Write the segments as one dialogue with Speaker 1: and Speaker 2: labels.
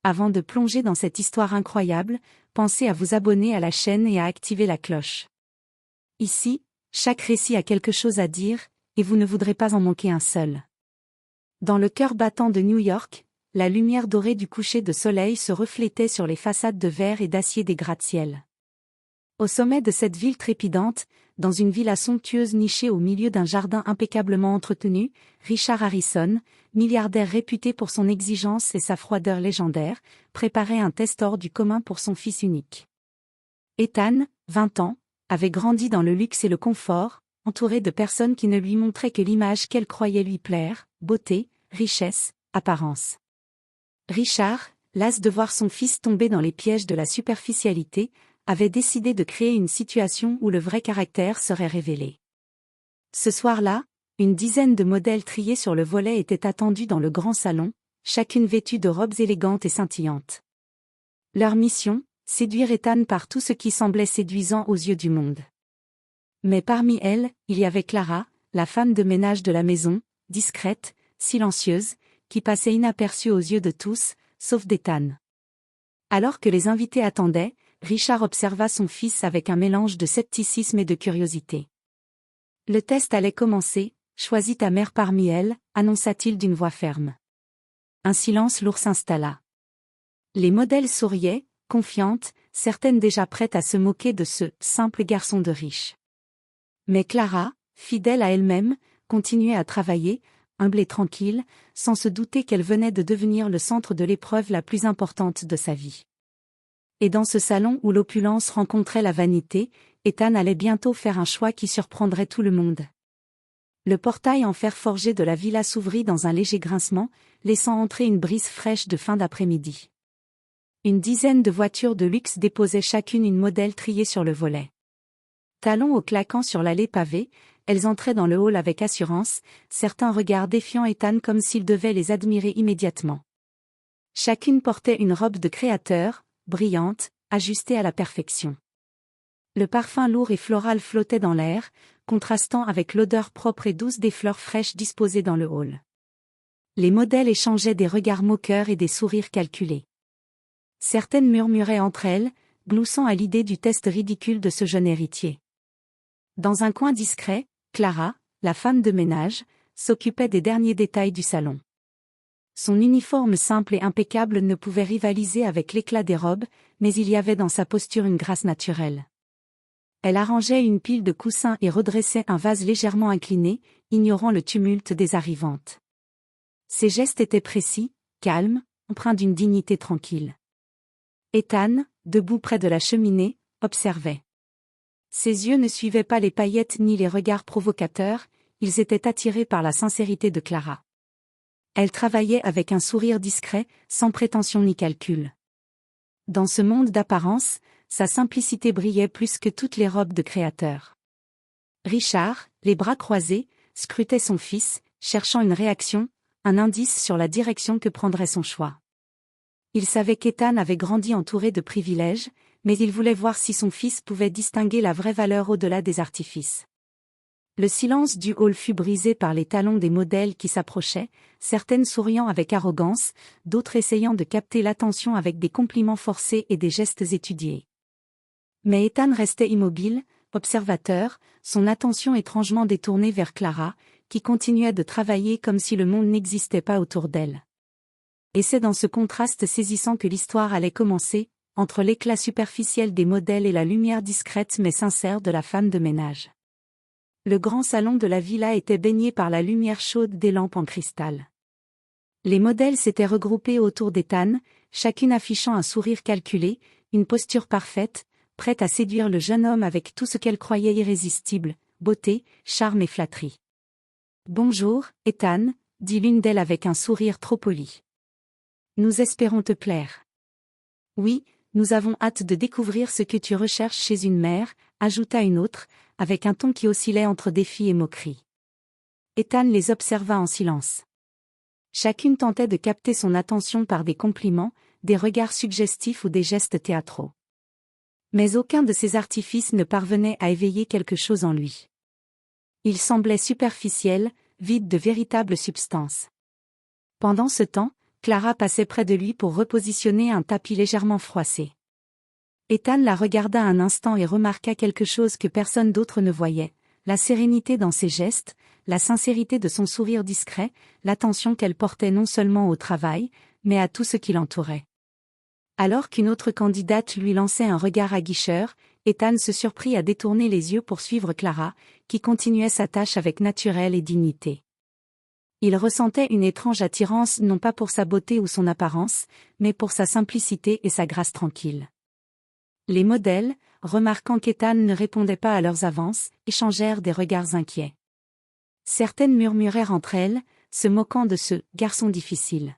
Speaker 1: Avant de plonger dans cette histoire incroyable, pensez à vous abonner à la chaîne et à activer la cloche. Ici, chaque récit a quelque chose à dire, et vous ne voudrez pas en manquer un seul. Dans le cœur battant de New York, la lumière dorée du coucher de soleil se reflétait sur les façades de verre et d'acier des gratte-ciel. Au sommet de cette ville trépidante, dans une villa somptueuse nichée au milieu d'un jardin impeccablement entretenu, Richard Harrison, milliardaire réputé pour son exigence et sa froideur légendaire, préparait un test hors du commun pour son fils unique. Ethan, 20 ans, avait grandi dans le luxe et le confort, entouré de personnes qui ne lui montraient que l'image qu'elle croyait lui plaire, beauté, richesse, apparence. Richard, las de voir son fils tomber dans les pièges de la superficialité, avait décidé de créer une situation où le vrai caractère serait révélé. Ce soir-là, une dizaine de modèles triés sur le volet étaient attendus dans le grand salon, chacune vêtue de robes élégantes et scintillantes. Leur mission, séduire Ethan par tout ce qui semblait séduisant aux yeux du monde. Mais parmi elles, il y avait Clara, la femme de ménage de la maison, discrète, silencieuse, qui passait inaperçue aux yeux de tous, sauf d'Ethan. Alors que les invités attendaient, Richard observa son fils avec un mélange de scepticisme et de curiosité. Le test allait commencer, choisis ta mère parmi elles, annonça-t-il d'une voix ferme. Un silence lourd s'installa. Les modèles souriaient, confiantes, certaines déjà prêtes à se moquer de ce simple garçon de riche. Mais Clara, fidèle à elle-même, continuait à travailler, humble et tranquille, sans se douter qu'elle venait de devenir le centre de l'épreuve la plus importante de sa vie. Et dans ce salon où l'opulence rencontrait la vanité, Ethan allait bientôt faire un choix qui surprendrait tout le monde. Le portail en fer forgé de la villa s'ouvrit dans un léger grincement, laissant entrer une brise fraîche de fin d'après-midi. Une dizaine de voitures de luxe déposaient chacune une modèle triée sur le volet. Talons au claquant sur l'allée pavée, elles entraient dans le hall avec assurance, certains regards défiant Ethan comme s'il devait les admirer immédiatement. Chacune portait une robe de créateur, brillante, ajustée à la perfection. Le parfum lourd et floral flottait dans l'air, contrastant avec l'odeur propre et douce des fleurs fraîches disposées dans le hall. Les modèles échangeaient des regards moqueurs et des sourires calculés. Certaines murmuraient entre elles, gloussant à l'idée du test ridicule de ce jeune héritier. Dans un coin discret, Clara, la femme de ménage, s'occupait des derniers détails du salon. Son uniforme simple et impeccable ne pouvait rivaliser avec l'éclat des robes, mais il y avait dans sa posture une grâce naturelle. Elle arrangeait une pile de coussins et redressait un vase légèrement incliné, ignorant le tumulte des arrivantes. Ses gestes étaient précis, calmes, empreints d'une dignité tranquille. Ethan, debout près de la cheminée, observait. Ses yeux ne suivaient pas les paillettes ni les regards provocateurs, ils étaient attirés par la sincérité de Clara. Elle travaillait avec un sourire discret, sans prétention ni calcul. Dans ce monde d'apparence, sa simplicité brillait plus que toutes les robes de créateur. Richard, les bras croisés, scrutait son fils, cherchant une réaction, un indice sur la direction que prendrait son choix. Il savait qu'Ethan avait grandi entouré de privilèges, mais il voulait voir si son fils pouvait distinguer la vraie valeur au-delà des artifices. Le silence du hall fut brisé par les talons des modèles qui s'approchaient, certaines souriant avec arrogance, d'autres essayant de capter l'attention avec des compliments forcés et des gestes étudiés. Mais Ethan restait immobile, observateur, son attention étrangement détournée vers Clara, qui continuait de travailler comme si le monde n'existait pas autour d'elle. Et c'est dans ce contraste saisissant que l'histoire allait commencer, entre l'éclat superficiel des modèles et la lumière discrète mais sincère de la femme de ménage. Le grand salon de la villa était baigné par la lumière chaude des lampes en cristal. Les modèles s'étaient regroupés autour d'Ethan, chacune affichant un sourire calculé, une posture parfaite, prête à séduire le jeune homme avec tout ce qu'elle croyait irrésistible, beauté, charme et flatterie. « Bonjour, Ethan », dit l'une d'elles avec un sourire trop poli. « Nous espérons te plaire. »« Oui, nous avons hâte de découvrir ce que tu recherches chez une mère », ajouta une autre, avec un ton qui oscillait entre défi et moquerie. Ethan les observa en silence. Chacune tentait de capter son attention par des compliments, des regards suggestifs ou des gestes théâtraux. Mais aucun de ces artifices ne parvenait à éveiller quelque chose en lui. Il semblait superficiel, vide de véritable substance. Pendant ce temps, Clara passait près de lui pour repositionner un tapis légèrement froissé. Ethan la regarda un instant et remarqua quelque chose que personne d'autre ne voyait, la sérénité dans ses gestes, la sincérité de son sourire discret, l'attention qu'elle portait non seulement au travail, mais à tout ce qui l'entourait. Alors qu'une autre candidate lui lançait un regard aguicheur, Ethan se surprit à détourner les yeux pour suivre Clara, qui continuait sa tâche avec naturel et dignité. Il ressentait une étrange attirance non pas pour sa beauté ou son apparence, mais pour sa simplicité et sa grâce tranquille. Les modèles, remarquant qu'Ethan ne répondait pas à leurs avances, échangèrent des regards inquiets. Certaines murmurèrent entre elles, se moquant de ce « garçon difficile ».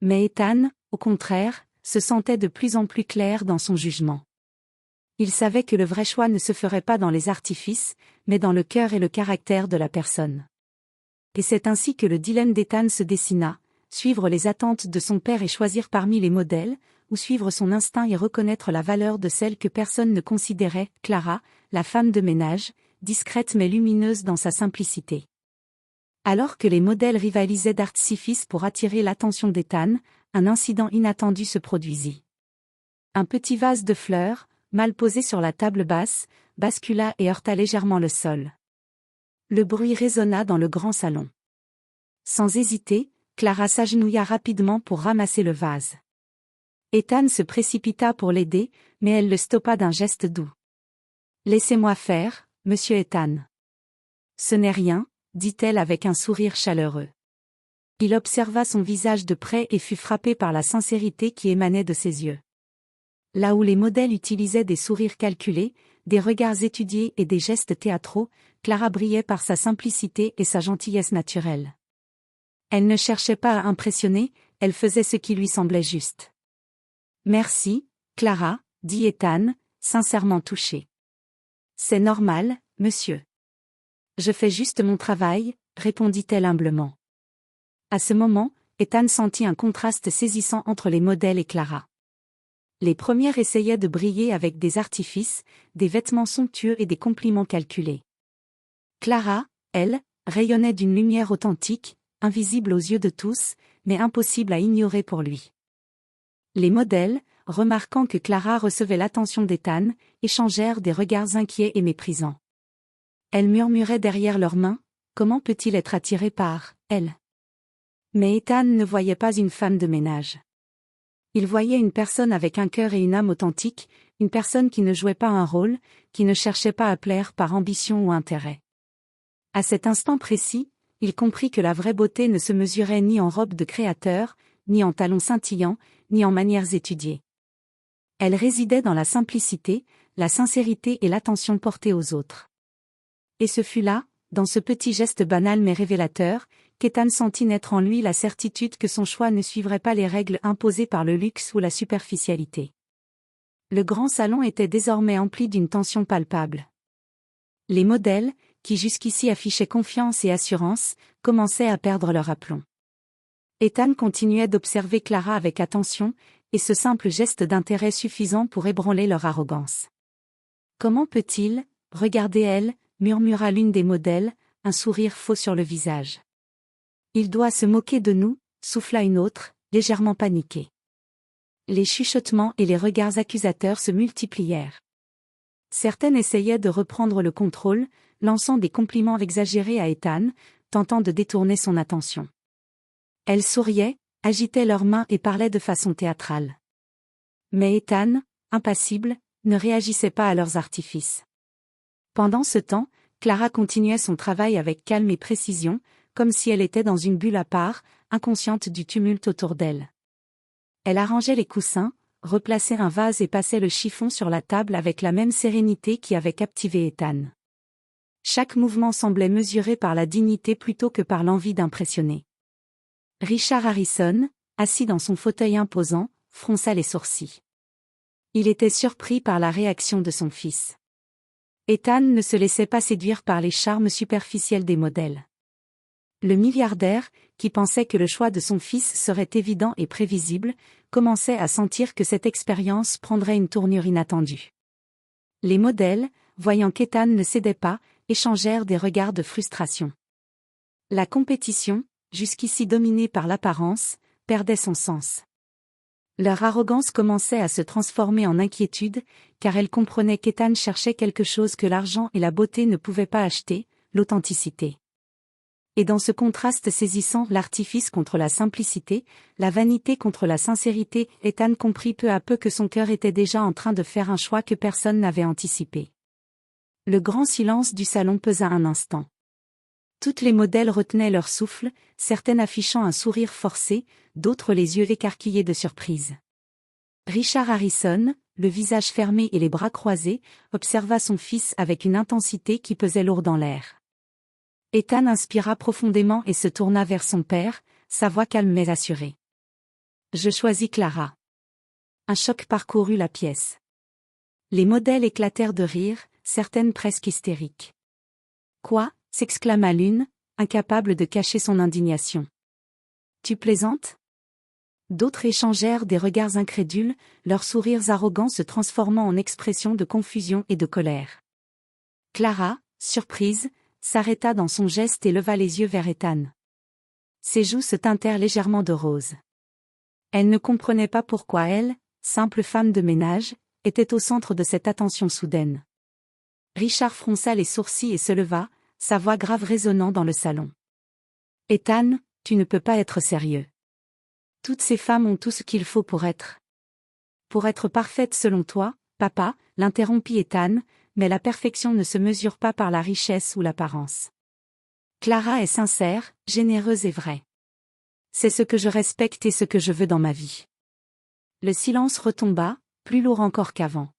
Speaker 1: Mais Ethan, au contraire, se sentait de plus en plus clair dans son jugement. Il savait que le vrai choix ne se ferait pas dans les artifices, mais dans le cœur et le caractère de la personne. Et c'est ainsi que le dilemme d'Ethan se dessina, suivre les attentes de son père et choisir parmi les modèles, ou suivre son instinct et reconnaître la valeur de celle que personne ne considérait, Clara, la femme de ménage, discrète mais lumineuse dans sa simplicité. Alors que les modèles rivalisaient d'artifices pour attirer l'attention d'Ethan, un incident inattendu se produisit. Un petit vase de fleurs, mal posé sur la table basse, bascula et heurta légèrement le sol. Le bruit résonna dans le grand salon. Sans hésiter, Clara s'agenouilla rapidement pour ramasser le vase. Ethan se précipita pour l'aider, mais elle le stoppa d'un geste doux. « Laissez-moi faire, monsieur Ethan. »« Ce n'est rien, » dit-elle avec un sourire chaleureux. Il observa son visage de près et fut frappé par la sincérité qui émanait de ses yeux. Là où les modèles utilisaient des sourires calculés, des regards étudiés et des gestes théâtraux, Clara brillait par sa simplicité et sa gentillesse naturelle. Elle ne cherchait pas à impressionner, elle faisait ce qui lui semblait juste. « Merci, Clara, » dit Ethan, sincèrement touché. « C'est normal, monsieur. »« Je fais juste mon travail, » répondit-elle humblement. À ce moment, Ethan sentit un contraste saisissant entre les modèles et Clara. Les premières essayaient de briller avec des artifices, des vêtements somptueux et des compliments calculés. Clara, elle, rayonnait d'une lumière authentique, invisible aux yeux de tous, mais impossible à ignorer pour lui. Les modèles, remarquant que Clara recevait l'attention d'Ethan, échangèrent des regards inquiets et méprisants. Elles murmuraient derrière leurs mains, « Comment peut-il être attiré par elle ?» Mais Ethan ne voyait pas une femme de ménage. Il voyait une personne avec un cœur et une âme authentiques, une personne qui ne jouait pas un rôle, qui ne cherchait pas à plaire par ambition ou intérêt. À cet instant précis, il comprit que la vraie beauté ne se mesurait ni en robe de créateur, ni en talons scintillants, ni en manières étudiées. Elle résidait dans la simplicité, la sincérité et l'attention portée aux autres. Et ce fut là, dans ce petit geste banal mais révélateur, qu'Ethan sentit naître en lui la certitude que son choix ne suivrait pas les règles imposées par le luxe ou la superficialité. Le grand salon était désormais empli d'une tension palpable. Les modèles, qui jusqu'ici affichaient confiance et assurance, commençaient à perdre leur aplomb. Ethan continuait d'observer Clara avec attention, et ce simple geste d'intérêt suffisant pour ébranler leur arrogance. « Comment peut-il, regardez elle » murmura l'une des modèles, un sourire faux sur le visage. « Il doit se moquer de nous » souffla une autre, légèrement paniquée. Les chuchotements et les regards accusateurs se multiplièrent. Certaines essayaient de reprendre le contrôle, lançant des compliments exagérés à Ethan, tentant de détourner son attention. Elles souriaient, agitaient leurs mains et parlaient de façon théâtrale. Mais Ethan, impassible, ne réagissait pas à leurs artifices. Pendant ce temps, Clara continuait son travail avec calme et précision, comme si elle était dans une bulle à part, inconsciente du tumulte autour d'elle. Elle arrangeait les coussins, replaçait un vase et passait le chiffon sur la table avec la même sérénité qui avait captivé Ethan. Chaque mouvement semblait mesuré par la dignité plutôt que par l'envie d'impressionner. Richard Harrison, assis dans son fauteuil imposant, fronça les sourcils. Il était surpris par la réaction de son fils. Ethan ne se laissait pas séduire par les charmes superficiels des modèles. Le milliardaire, qui pensait que le choix de son fils serait évident et prévisible, commençait à sentir que cette expérience prendrait une tournure inattendue. Les modèles, voyant qu'Ethan ne cédait pas, échangèrent des regards de frustration. La compétition, jusqu'ici dominée par l'apparence, perdait son sens. Leur arrogance commençait à se transformer en inquiétude, car elle comprenait qu'Ethan cherchait quelque chose que l'argent et la beauté ne pouvaient pas acheter, l'authenticité. Et dans ce contraste saisissant, l'artifice contre la simplicité, la vanité contre la sincérité, Ethan comprit peu à peu que son cœur était déjà en train de faire un choix que personne n'avait anticipé. Le grand silence du salon pesa un instant. Toutes les modèles retenaient leur souffle, certaines affichant un sourire forcé, d'autres les yeux écarquillés de surprise. Richard Harrison, le visage fermé et les bras croisés, observa son fils avec une intensité qui pesait lourd dans l'air. Ethan inspira profondément et se tourna vers son père, sa voix calme mais assurée. « Je choisis Clara. » Un choc parcourut la pièce. Les modèles éclatèrent de rire, certaines presque hystériques. « Quoi ?» s'exclama l'une, incapable de cacher son indignation. « Tu plaisantes ?» D'autres échangèrent des regards incrédules, leurs sourires arrogants se transformant en expressions de confusion et de colère. Clara, surprise, s'arrêta dans son geste et leva les yeux vers Ethan. Ses joues se teintèrent légèrement de rose. Elle ne comprenait pas pourquoi elle, simple femme de ménage, était au centre de cette attention soudaine. Richard fronça les sourcils et se leva, sa voix grave résonnant dans le salon. « Ethan, tu ne peux pas être sérieux. Toutes ces femmes ont tout ce qu'il faut pour être. Pour être parfaite selon toi, papa, l'interrompit Ethan, mais la perfection ne se mesure pas par la richesse ou l'apparence. Clara est sincère, généreuse et vraie. C'est ce que je respecte et ce que je veux dans ma vie. » Le silence retomba, plus lourd encore qu'avant.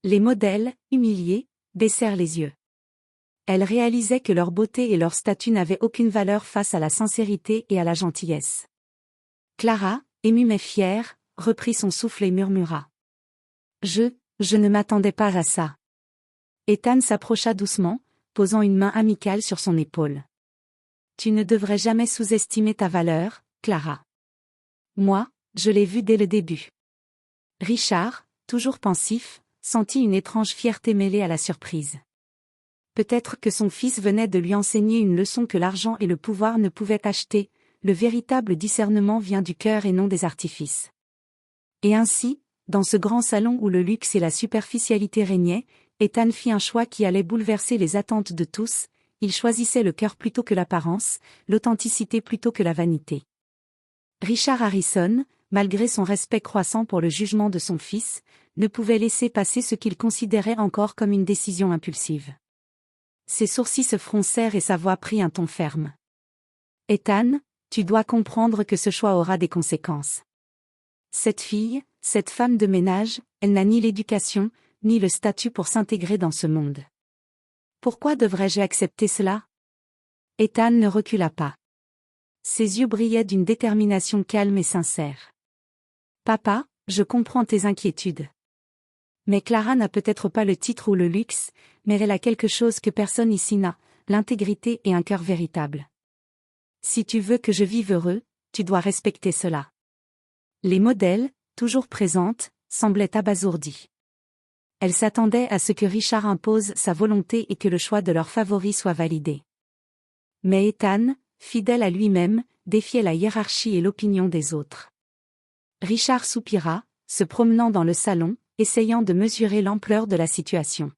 Speaker 1: Les modèles, humiliés, baissèrent les yeux. Elles réalisaient que leur beauté et leur statut n'avaient aucune valeur face à la sincérité et à la gentillesse. Clara, émue mais fière, reprit son souffle et murmura. « Je ne m'attendais pas à ça. » Ethan s'approcha doucement, posant une main amicale sur son épaule. « Tu ne devrais jamais sous-estimer ta valeur, Clara. Moi, je l'ai vu dès le début. » Richard, toujours pensif, sentit une étrange fierté mêlée à la surprise. Peut-être que son fils venait de lui enseigner une leçon que l'argent et le pouvoir ne pouvaient acheter, le véritable discernement vient du cœur et non des artifices. Et ainsi, dans ce grand salon où le luxe et la superficialité régnaient, Ethan fit un choix qui allait bouleverser les attentes de tous, il choisissait le cœur plutôt que l'apparence, l'authenticité plutôt que la vanité. Richard Harrison, malgré son respect croissant pour le jugement de son fils, ne pouvait laisser passer ce qu'il considérait encore comme une décision impulsive. Ses sourcils se froncèrent et sa voix prit un ton ferme. « Ethan, tu dois comprendre que ce choix aura des conséquences. Cette fille, cette femme de ménage, elle n'a ni l'éducation, ni le statut pour s'intégrer dans ce monde. Pourquoi devrais-je accepter cela ?» Ethan ne recula pas. Ses yeux brillaient d'une détermination calme et sincère. « Papa, je comprends tes inquiétudes. Mais Clara n'a peut-être pas le titre ou le luxe, mais elle a quelque chose que personne ici n'a, l'intégrité et un cœur véritable. Si tu veux que je vive heureux, tu dois respecter cela. » Les modèles, toujours présentes, semblaient abasourdies. Elles s'attendaient à ce que Richard impose sa volonté et que le choix de leur favori soit validé. Mais Ethan, fidèle à lui-même, défiait la hiérarchie et l'opinion des autres. Richard soupira, se promenant dans le salon, essayant de mesurer l'ampleur de la situation.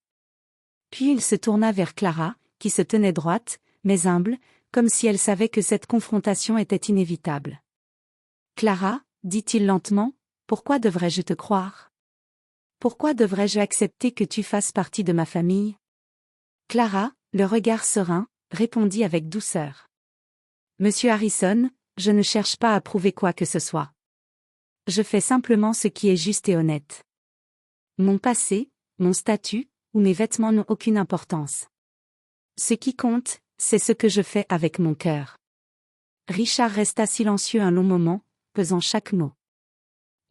Speaker 1: Puis il se tourna vers Clara, qui se tenait droite, mais humble, comme si elle savait que cette confrontation était inévitable. « Clara, dit-il lentement, pourquoi devrais-je te croire ? Pourquoi devrais-je accepter que tu fasses partie de ma famille ? » Clara, le regard serein, répondit avec douceur. « Monsieur Harrison, je ne cherche pas à prouver quoi que ce soit. Je fais simplement ce qui est juste et honnête. Mon passé, mon statut, ou mes vêtements n'ont aucune importance. Ce qui compte, c'est ce que je fais avec mon cœur. » Richard resta silencieux un long moment, pesant chaque mot.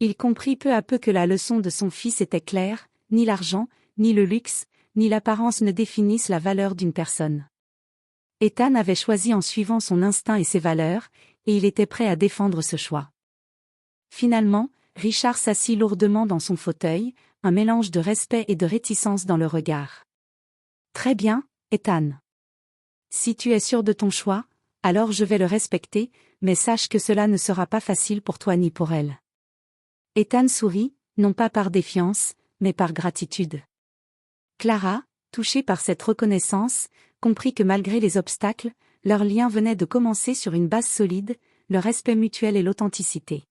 Speaker 1: Il comprit peu à peu que la leçon de son fils était claire, ni l'argent, ni le luxe, ni l'apparence ne définissent la valeur d'une personne. Ethan avait choisi en suivant son instinct et ses valeurs, et il était prêt à défendre ce choix. Finalement, Richard s'assit lourdement dans son fauteuil, un mélange de respect et de réticence dans le regard. « Très bien, Ethan. Si tu es sûr de ton choix, Alors je vais le respecter, mais sache que cela ne sera pas facile pour toi ni pour elle. Ethan sourit, non pas par défiance, mais par gratitude. Clara, touchée par cette reconnaissance, comprit que malgré les obstacles, leur lien venait de commencer sur une base solide, le respect mutuel et l'authenticité.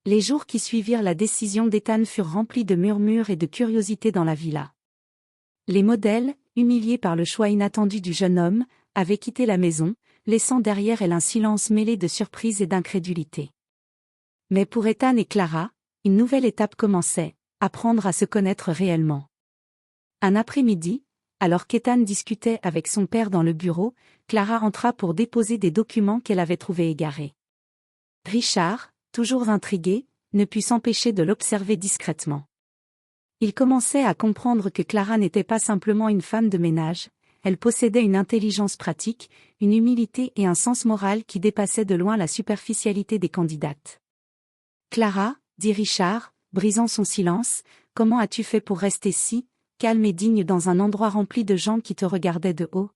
Speaker 1: Les jours qui suivirent la décision d'Ethan furent remplis de murmures et de curiosité dans la villa. Les modèles, humiliés par le choix inattendu du jeune homme, avaient quitté la maison, laissant derrière elle un silence mêlé de surprise et d'incrédulité. Mais pour Ethan et Clara, une nouvelle étape commençait, apprendre à se connaître réellement. Un après-midi, alors qu'Ethan discutait avec son père dans le bureau, Clara entra pour déposer des documents qu'elle avait trouvés égarés. Richard, toujours intrigué, ne put s'empêcher de l'observer discrètement. Il commençait à comprendre que Clara n'était pas simplement une femme de ménage, elle possédait une intelligence pratique, une humilité et un sens moral qui dépassaient de loin la superficialité des candidates. « Clara, dit Richard, brisant son silence, comment as-tu fait pour rester si calme et digne dans un endroit rempli de gens qui te regardaient de haut ?»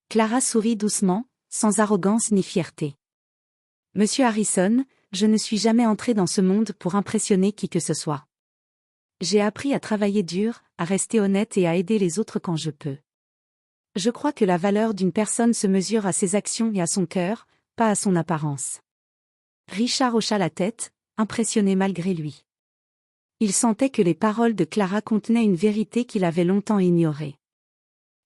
Speaker 1: Clara sourit doucement, sans arrogance ni fierté. « Monsieur Harrison, je ne suis jamais entrée dans ce monde pour impressionner qui que ce soit. J'ai appris à travailler dur, à rester honnête et à aider les autres quand je peux. Je crois que la valeur d'une personne se mesure à ses actions et à son cœur, pas à son apparence. » Richard hocha la tête, impressionné malgré lui. Il sentait que les paroles de Clara contenaient une vérité qu'il avait longtemps ignorée.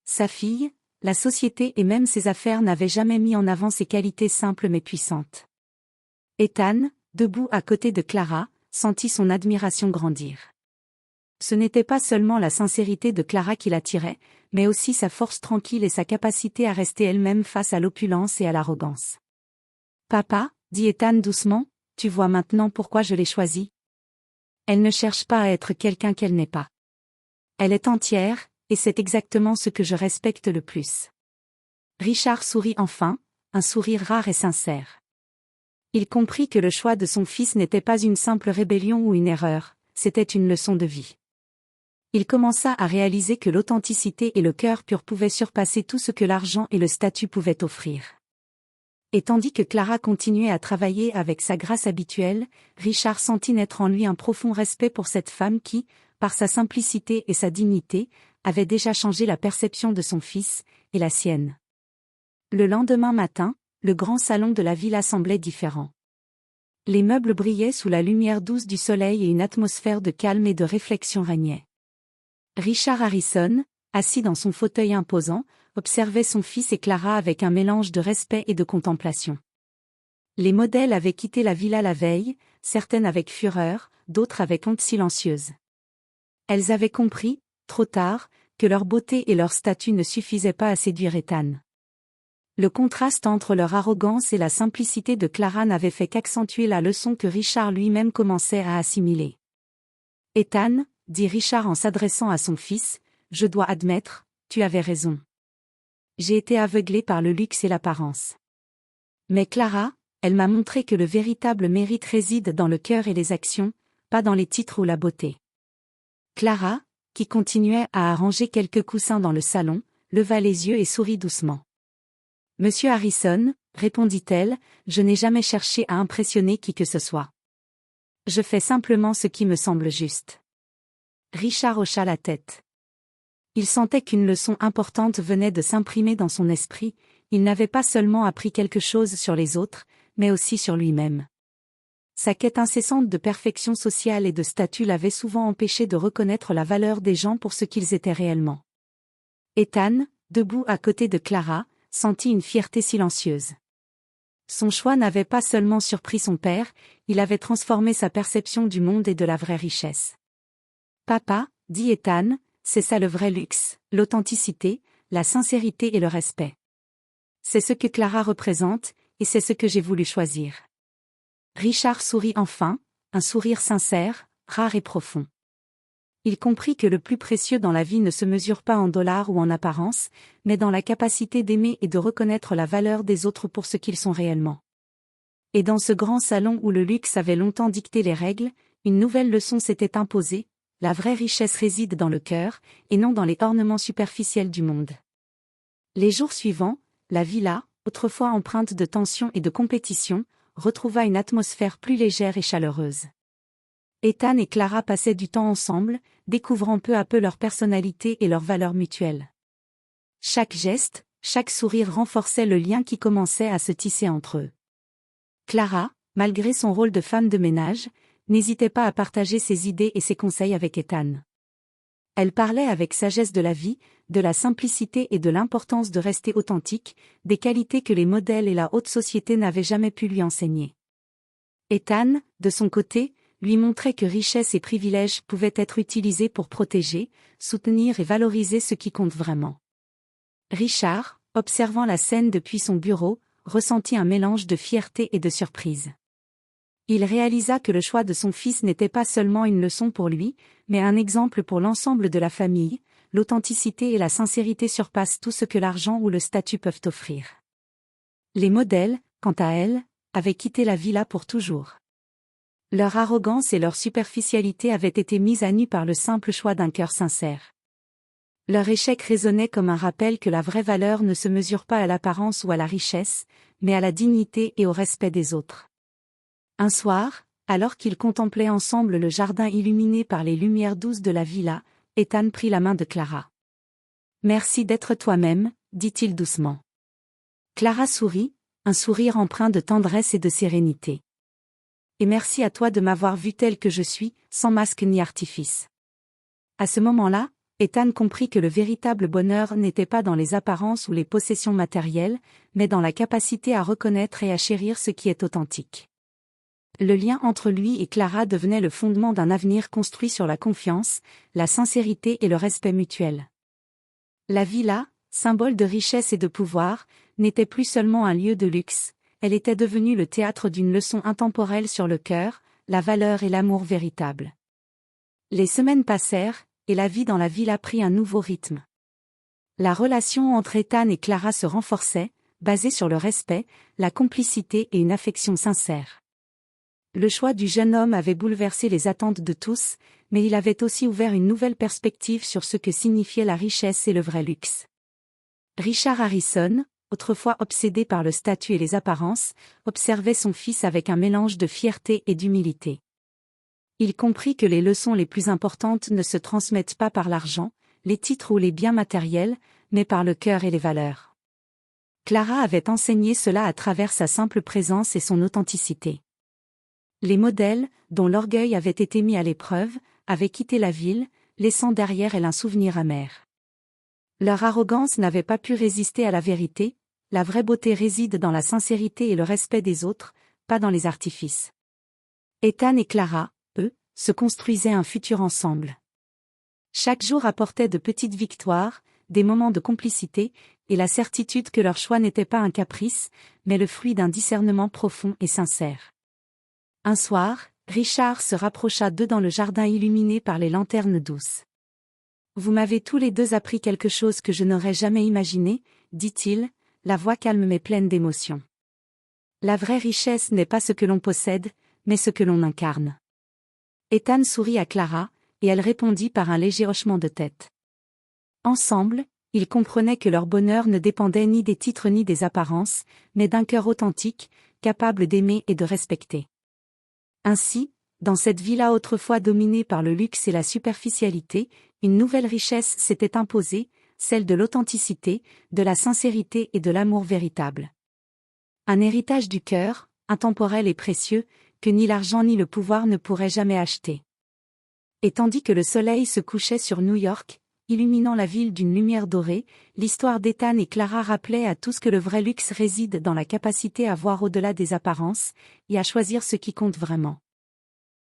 Speaker 1: Sa fille, la société et même ses affaires n'avaient jamais mis en avant ses qualités simples mais puissantes. Ethan, debout à côté de Clara, sentit son admiration grandir. Ce n'était pas seulement la sincérité de Clara qui l'attirait, mais aussi sa force tranquille et sa capacité à rester elle-même face à l'opulence et à l'arrogance. « Papa, dit Ethan doucement, tu vois maintenant pourquoi je l'ai choisie. Elle ne cherche pas à être quelqu'un qu'elle n'est pas. Elle est entière, et c'est exactement ce que je respecte le plus. » Richard sourit enfin, un sourire rare et sincère. Il comprit que le choix de son fils n'était pas une simple rébellion ou une erreur, c'était une leçon de vie. Il commença à réaliser que l'authenticité et le cœur pur pouvaient surpasser tout ce que l'argent et le statut pouvaient offrir. Et tandis que Clara continuait à travailler avec sa grâce habituelle, Richard sentit naître en lui un profond respect pour cette femme qui, par sa simplicité et sa dignité, avait déjà changé la perception de son fils, et la sienne. Le lendemain matin, le grand salon de la villa semblait différent. Les meubles brillaient sous la lumière douce du soleil et une atmosphère de calme et de réflexion régnait. Richard Harrison, assis dans son fauteuil imposant, observait son fils et Clara avec un mélange de respect et de contemplation. Les modèles avaient quitté la villa la veille, certaines avec fureur, d'autres avec honte silencieuse. Elles avaient compris, trop tard, que leur beauté et leur statut ne suffisaient pas à séduire Ethan. Le contraste entre leur arrogance et la simplicité de Clara n'avait fait qu'accentuer la leçon que Richard lui-même commençait à assimiler. « Ethan, dit Richard en s'adressant à son fils, je dois admettre, tu avais raison. J'ai été aveuglé par le luxe et l'apparence. Mais Clara, elle m'a montré que le véritable mérite réside dans le cœur et les actions, pas dans les titres ou la beauté. » Clara, qui continuait à arranger quelques coussins dans le salon, leva les yeux et sourit doucement. « Monsieur Harrison, répondit-elle, je n'ai jamais cherché à impressionner qui que ce soit. Je fais simplement ce qui me semble juste. » Richard hocha la tête. Il sentait qu'une leçon importante venait de s'imprimer dans son esprit, il n'avait pas seulement appris quelque chose sur les autres, mais aussi sur lui-même. Sa quête incessante de perfection sociale et de statut l'avait souvent empêché de reconnaître la valeur des gens pour ce qu'ils étaient réellement. Ethan, debout à côté de Clara, sentit une fierté silencieuse. Son choix n'avait pas seulement surpris son père, il avait transformé sa perception du monde et de la vraie richesse. « Papa, dit Ethan, c'est ça le vrai luxe, l'authenticité, la sincérité et le respect. C'est ce que Clara représente, et c'est ce que j'ai voulu choisir. » Richard sourit enfin, un sourire sincère, rare et profond. Il comprit que le plus précieux dans la vie ne se mesure pas en dollars ou en apparence, mais dans la capacité d'aimer et de reconnaître la valeur des autres pour ce qu'ils sont réellement. Et dans ce grand salon où le luxe avait longtemps dicté les règles, une nouvelle leçon s'était imposée, la vraie richesse réside dans le cœur, et non dans les ornements superficiels du monde. Les jours suivants, la villa, autrefois empreinte de tension et de compétition, retrouva une atmosphère plus légère et chaleureuse. Ethan et Clara passaient du temps ensemble, découvrant peu à peu leur personnalité et leurs valeurs mutuelles. Chaque geste, chaque sourire renforçait le lien qui commençait à se tisser entre eux. Clara, malgré son rôle de femme de ménage, n'hésitait pas à partager ses idées et ses conseils avec Ethan. Elle parlait avec sagesse de la vie, de la simplicité et de l'importance de rester authentique, des qualités que les modèles et la haute société n'avaient jamais pu lui enseigner. Ethan, de son côté, lui montrait que richesse et privilèges pouvaient être utilisés pour protéger, soutenir et valoriser ce qui compte vraiment. Richard, observant la scène depuis son bureau, ressentit un mélange de fierté et de surprise. Il réalisa que le choix de son fils n'était pas seulement une leçon pour lui, mais un exemple pour l'ensemble de la famille. L'authenticité et la sincérité surpassent tout ce que l'argent ou le statut peuvent offrir. Les modèles, quant à elles, avaient quitté la villa pour toujours. Leur arrogance et leur superficialité avaient été mises à nu par le simple choix d'un cœur sincère. Leur échec résonnait comme un rappel que la vraie valeur ne se mesure pas à l'apparence ou à la richesse, mais à la dignité et au respect des autres. Un soir, alors qu'ils contemplaient ensemble le jardin illuminé par les lumières douces de la villa, Ethan prit la main de Clara. « Merci d'être toi-même », dit-il doucement. Clara sourit, un sourire empreint de tendresse et de sérénité. « Et merci à toi de m'avoir vue telle que je suis, sans masque ni artifice. » À ce moment-là, Ethan comprit que le véritable bonheur n'était pas dans les apparences ou les possessions matérielles, mais dans la capacité à reconnaître et à chérir ce qui est authentique. Le lien entre lui et Clara devenait le fondement d'un avenir construit sur la confiance, la sincérité et le respect mutuel. La villa, symbole de richesse et de pouvoir, n'était plus seulement un lieu de luxe, elle était devenue le théâtre d'une leçon intemporelle sur le cœur, la valeur et l'amour véritable. Les semaines passèrent, et la vie dans la villa prit un nouveau rythme. La relation entre Ethan et Clara se renforçait, basée sur le respect, la complicité et une affection sincère. Le choix du jeune homme avait bouleversé les attentes de tous, mais il avait aussi ouvert une nouvelle perspective sur ce que signifiait la richesse et le vrai luxe. Richard Harrison, autrefois obsédé par le statut et les apparences, observait son fils avec un mélange de fierté et d'humilité. Il comprit que les leçons les plus importantes ne se transmettent pas par l'argent, les titres ou les biens matériels, mais par le cœur et les valeurs. Clara avait enseigné cela à travers sa simple présence et son authenticité. Les modèles, dont l'orgueil avait été mis à l'épreuve, avaient quitté la ville, laissant derrière elle un souvenir amer. Leur arrogance n'avait pas pu résister à la vérité, la vraie beauté réside dans la sincérité et le respect des autres, pas dans les artifices. Ethan et Clara, eux, se construisaient un futur ensemble. Chaque jour apportait de petites victoires, des moments de complicité, et la certitude que leur choix n'était pas un caprice, mais le fruit d'un discernement profond et sincère. Un soir, Richard se rapprocha d'eux dans le jardin illuminé par les lanternes douces. « Vous m'avez tous les deux appris quelque chose que je n'aurais jamais imaginé, » dit-il, la voix calme mais pleine d'émotion. La vraie richesse n'est pas ce que l'on possède, mais ce que l'on incarne. Ethan sourit à Clara, et elle répondit par un léger hochement de tête. Ensemble, ils comprenaient que leur bonheur ne dépendait ni des titres ni des apparences, mais d'un cœur authentique, capable d'aimer et de respecter. Ainsi, dans cette villa autrefois dominée par le luxe et la superficialité, une nouvelle richesse s'était imposée, celle de l'authenticité, de la sincérité et de l'amour véritable. Un héritage du cœur, intemporel et précieux, que ni l'argent ni le pouvoir ne pourraient jamais acheter. Et tandis que le soleil se couchait sur New York, illuminant la ville d'une lumière dorée, l'histoire d'Ethan et Clara rappelait à tous que le vrai luxe réside dans la capacité à voir au-delà des apparences, et à choisir ce qui compte vraiment.